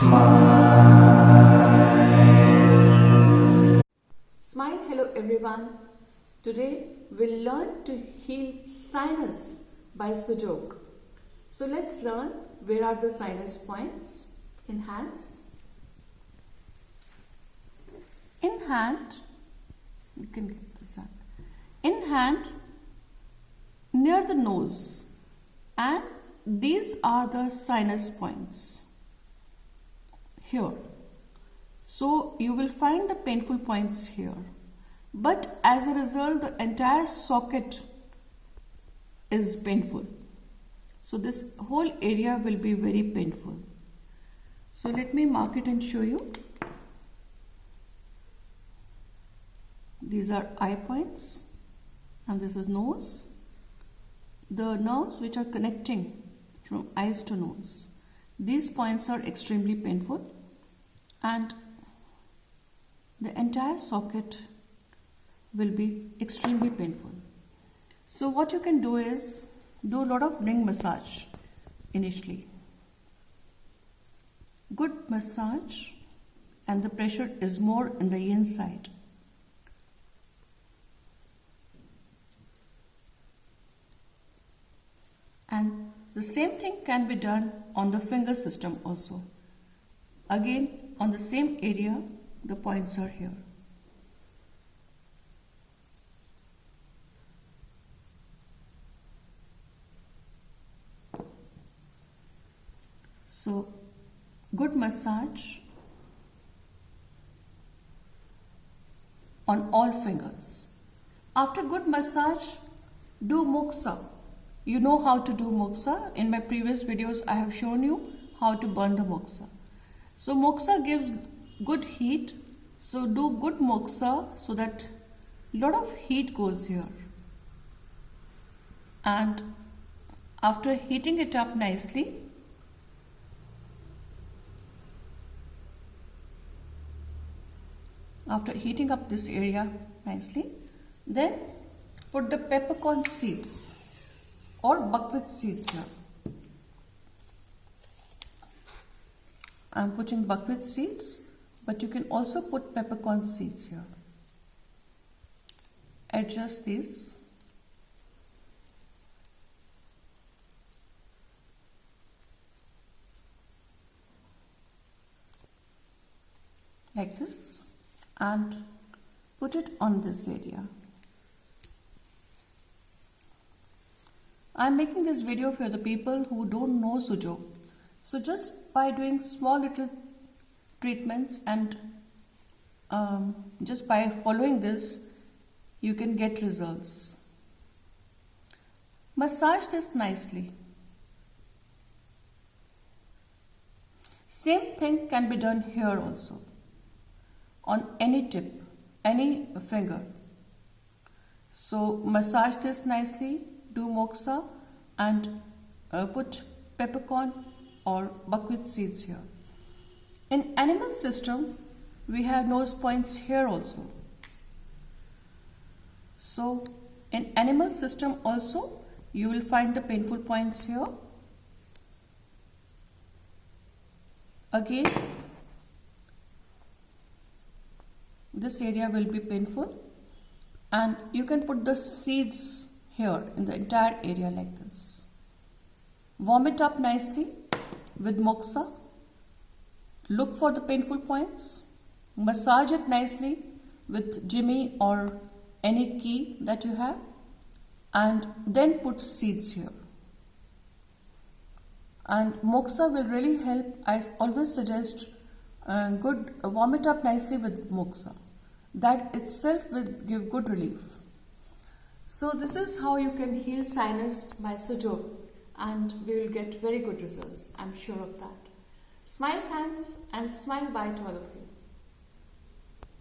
Smile, hello everyone. Today we'll learn to heal sinus by Sujok. So let's learn where are the sinus points in hands. In hand, you can get this hand. In hand, near the nose, and these are the sinus points here. So you will find the painful points here, but as a result the entire socket is painful. So this whole area will be very painful. So let me mark it and show you. These are eye points and this is nose. The nerves which are connecting from eyes to nose, these points are extremely painful, and the entire socket will be extremely painful. So what you can do is do a lot of ring massage initially. Good massage, and the pressure is more in the inside. And the same thing can be done on the finger system also. Again, on the same area, the points are here. So, good massage on all fingers. After good massage, do moksa. You know how to do moksa. In my previous videos, I have shown you how to burn the moksa. So moksa gives good heat. So do good moksa so that a lot of heat goes here. And after heating it up nicely, after heating up this area nicely, then put the peppercorn seeds or buckwheat seeds here. I am putting buckwheat seeds, but you can also put peppercorn seeds here. Adjust these. Like this, and put it on this area. I am making this video for the people who don't know Sujok. So just by doing small little treatments and just by following this, you can get results. Massage this nicely. Same thing can be done here also, on any tip, any finger. So massage this nicely, do moksa, and put peppercorn or buckwheat seeds here. In animal system, we have nose points here also. So in animal system also, you will find the painful points here. Again, this area will be painful, and you can put the seeds here in the entire area like this. Warm it up nicely with moksa. Look for the painful points. Massage it nicely with jimmy or any key that you have, and then put seeds here. And moksa will really help. I always suggest warm it up nicely with moksa. That itself will give good relief. So this is how you can heal sinus by Sujok, and we will get very good results. I'm sure of that. Smile, thanks, and smile bye to all of you.